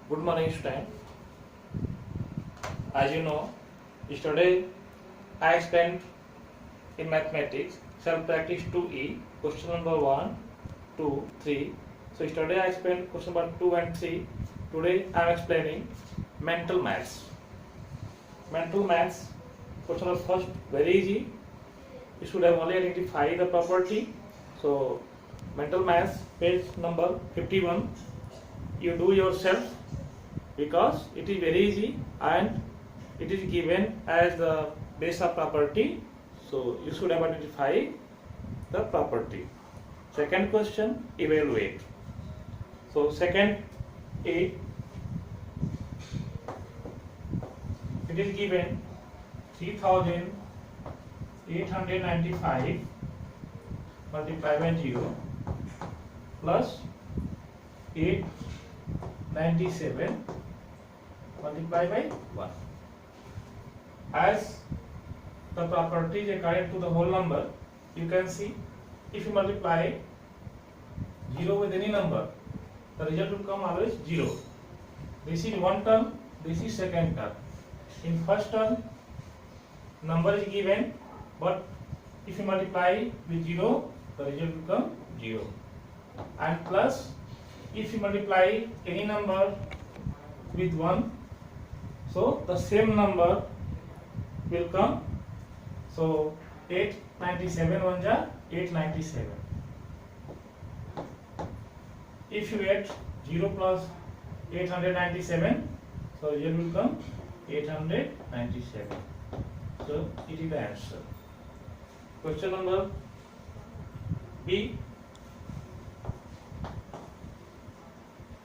Good morning, student. As you know, yesterday I explained in mathematics self-practice 2E, question number 1, 2, 3. So yesterday I explained question number 2 and 3. Today I am explaining mental maths. Mental maths, question number first, very easy. You should have only identified the property. So mental maths, page number 51. You do yourself because it is very easy and it is given as the base of property. So you should have identified the property. Second question, evaluate. So second A, it is given 3895 multiplied by 0 plus 897 multiplied by 1. As the property is according to the whole number, you can see if you multiply 0 with any number, the result will come always 0. This is one term, this is second term. In first term, number is given, but if you multiply with 0, the result will come 0. And plus, if you multiply any number with 1, so the same number will come. So 897 ones are 897. If you add 0 plus 897, so result will come 897. So it is the answer. Question number B,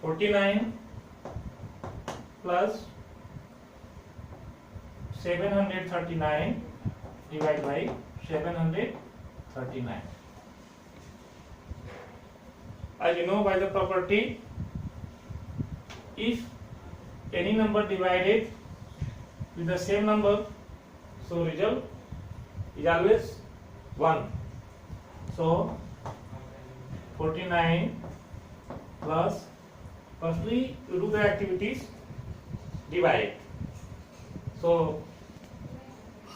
49 plus 739 divided by 739. As you know by the property, if any number divided with the same number, so result is always 1. So 49 plus, firstly you do the activities, divide. So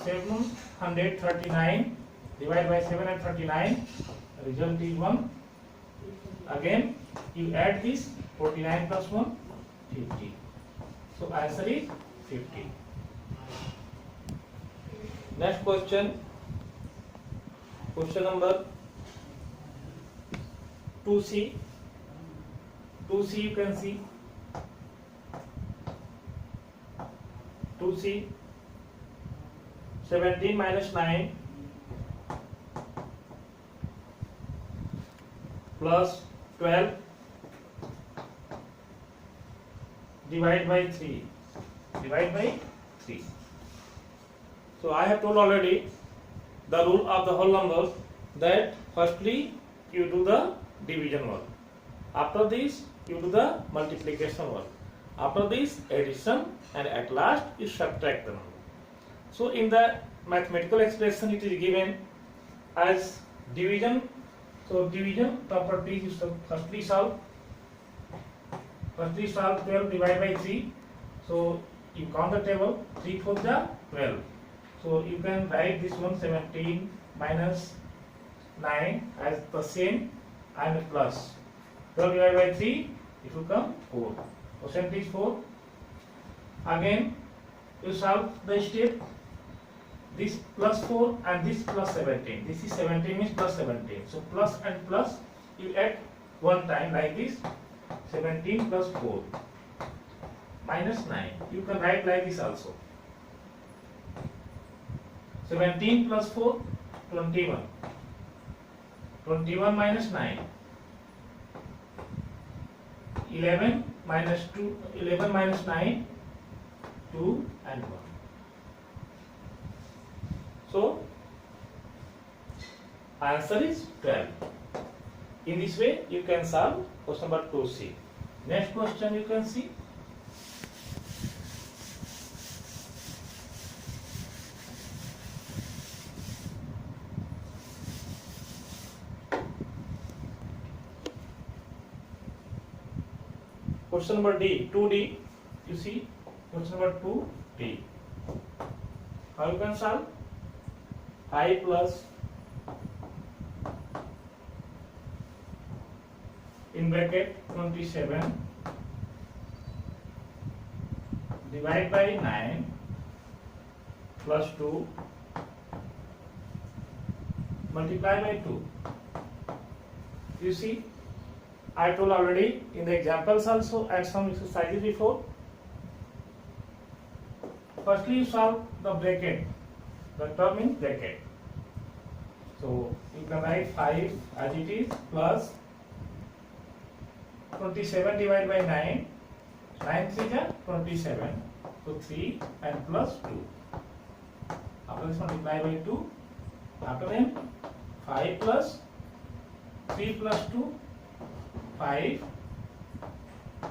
739 divided by 739, result is 1. Again you add this 49 plus 1, 50. So answer is 50. Next question, question number 2C. 2C you can see. 2C, 17 minus 9 plus 12 divided by 3. Divide by 3. So I have told already the rule of the whole number that firstly you do the division work. After this you do the multiplication work. After this addition, and at last you subtract the number. So in the mathematical expression it is given as division. So division property is firstly solve 12 divided by 3. So you count the table, 3 4 the 12. So you can write this one 17 minus 9 as the same and plus 12 divided by 3, it will come 4. Percentage 4. Again you solve the step, this plus 4 and this plus 17. This is 17 means plus 17. So plus and plus you add one time like this, 17 plus 4 minus 9. You can write like this also. 17 plus 4, 21. 21 minus 9. 11 minus 2, 11 minus 9, 2 and 1. So answer is 12. In this way you can solve question number 2C. Next question you can see. question number D, 2D. You see, question number 2D. How you can solve? 5 plus in bracket 27 divide by 9 plus 2 multiply by 2. You see, I told already in the examples also and some exercises before. Firstly, you solve the bracket, the term in bracket. So you can write 5 as it is plus 27 divided by 9. 9 3 is 27. So 3 and plus 2. After this multiply by 2. After then 5 plus 3 plus 2, 5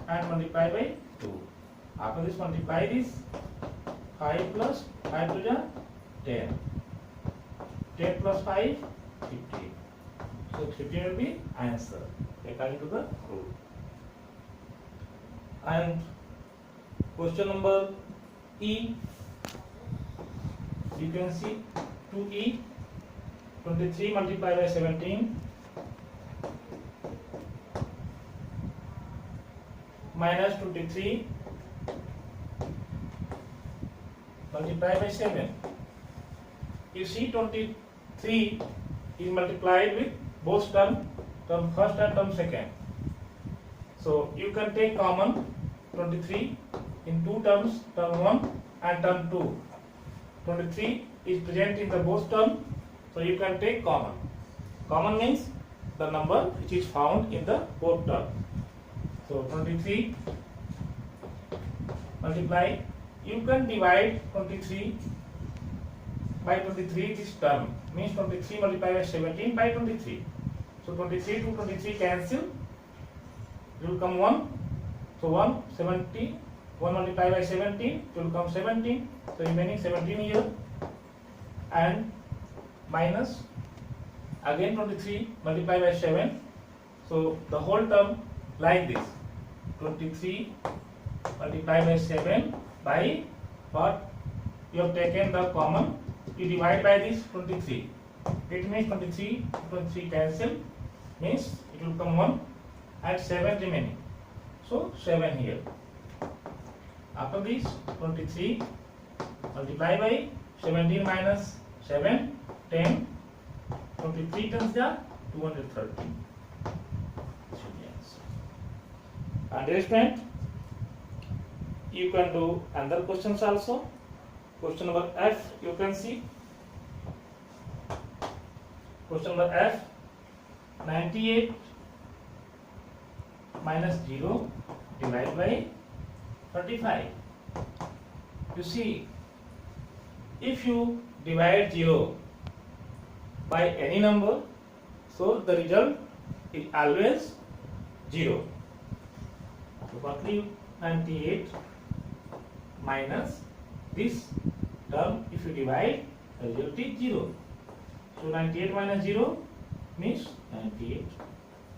and multiply by 2. After this multiply this 5 plus 5 to the 10. 10 plus 5, 15. So 15 will be answer according to the rule. And question number E, you can see 2E, 23 multiplied by 17 minus 23 multiplied by 7. You see 23 is multiplied with both term first and term second. So you can take common 23 in two terms, term 1 and term 2. 23 is present in the both term, so you can take common. Common means the number which is found in the both term. So 23 multiply, you can divide 23 by 23 this term, means 23 multiplied by 17 by 23. So 23 to 23 cancel, it will come 1. So 1, 70, 1 multiplied by 17, it will come 17. So remaining 17 here and minus again 23 multiplied by 7. So the whole term like this, 23 multiplied by 7 by what? You have taken the common, you divide by this 23. It means 23 to 23 cancel, means it will come 1 and 7 remaining. So 7 here. After this 23 multiply by 17 minus 7, 10. 23 times the 230. Understand? You can do another questions also. Question number F, you can see. Question number F, 98 minus 0 divided by 35. You see, if you divide 0 by any number, so the result is always 0. So roughly 98 minus this term, if you divide, the result is 0. So 98 minus 0 means 98.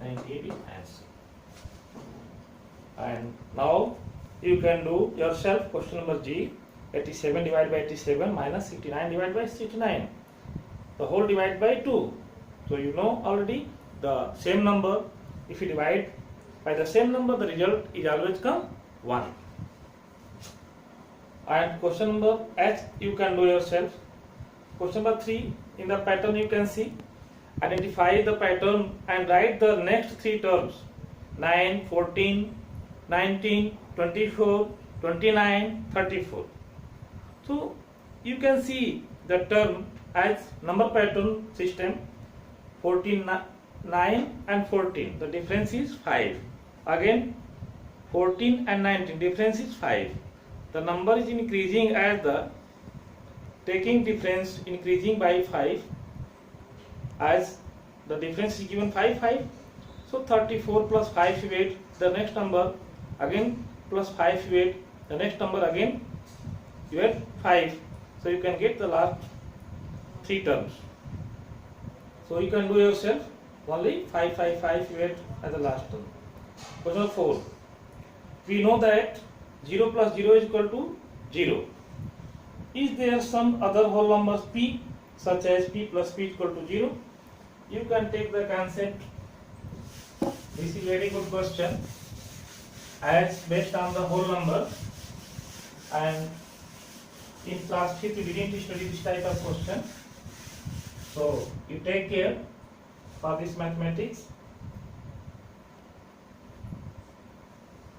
98 is answer. And now you can do yourself question number G, 87 divided by 87 minus 69 divided by 69. The whole divided by 2. So you know already the same number, if you divide by the same number, the result is always come 1. And question number H, you can do yourself. Question number 3, in the pattern you can see, identify the pattern and write the next 3 terms, 9, 14, 19, 24, 29, 34. So you can see the term as number pattern system, 14, 9 and 14, the difference is 5. Again 14 and 19, difference is 5. The number is increasing as the taking difference increasing by 5, as the difference is given 5, 5. So 34 plus 5 you add the next number, again plus 5 you add the next number, again you add 5. So you can get the last 3 terms. So you can do yourself, only 5, 5, 5 you add as the last term. Question 4. we know that 0 plus 0 is equal to 0. Is there some other whole numbers p, such as p plus p is equal to 0? You can take the concept. This is very good question, as based on the whole number, and in class 5th we didn't study this type of question. So you take care for this mathematics.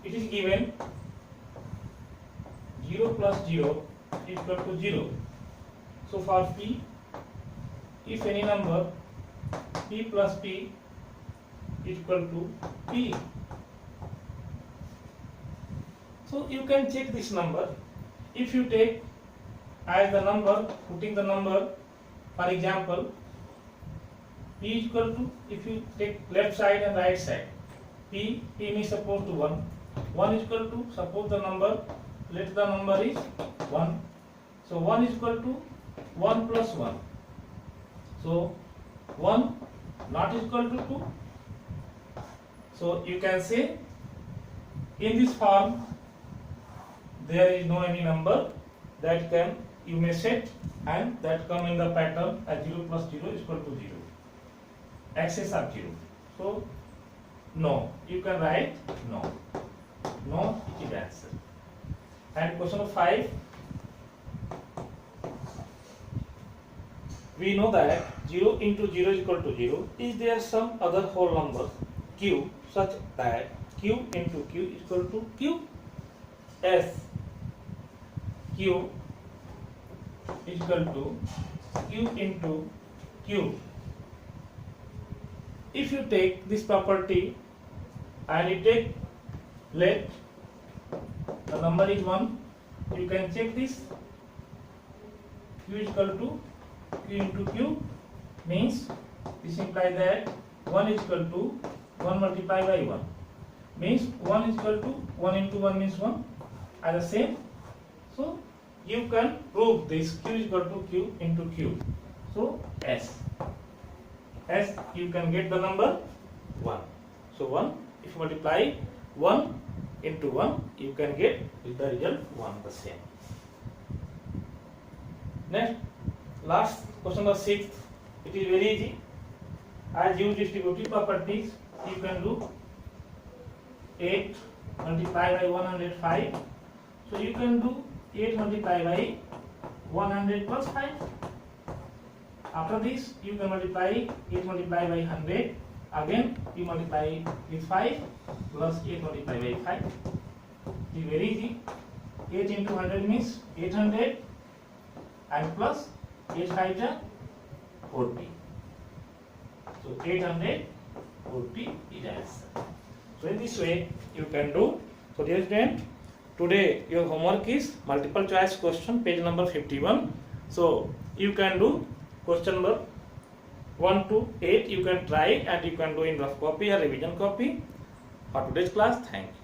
It is given 0 plus 0 is equal to 0. So for p, if any number p plus p is equal to p, so you can check this number. If you take as the number, putting the number, for example, p is equal to, if you take left side and right side, p means suppose to 1, 1 is equal to, suppose the number, let the number is 1, so 1 is equal to 1 plus 1, so 1 not equal to 2. So you can say in this form there is no any number that can you may set and that come in the pattern as 0 plus 0 is equal to 0, excess of 0. So no, you can write no. No, it is answer. And question 5, we know that 0 into 0 is equal to 0. Is there some other whole number q such that q into q is equal to q? Yes, q is equal to q into q. If you take this property and you take, let the number is 1, you can check this, q is equal to q into q, means this implies that 1 is equal to 1 multiplied by 1, means 1 is equal to 1 into 1 means 1, as the same. So you can prove this q is equal to q into q. So s you can get the number 1. So 1, if you multiply 1 into 1, you can get with the result 1 the same. Next, last question number 6. It is very easy. As use distributive properties, you can do 8 multiplied by 105. So you can do 8 multiplied by 100 plus 5. After this, you can multiply 8 multiplied by 100. Again, you multiply with 5 plus 8 multiplied by 5. It is very easy. 8 into 100 means 800 and plus 8 5 is 40. So 840 is answer. So in this way you can do. So dear student, today your homework is multiple choice question, page number 51. So you can do question number 1 to 8. You can try and you can do in rough copy or revision copy for today's class. Thank you.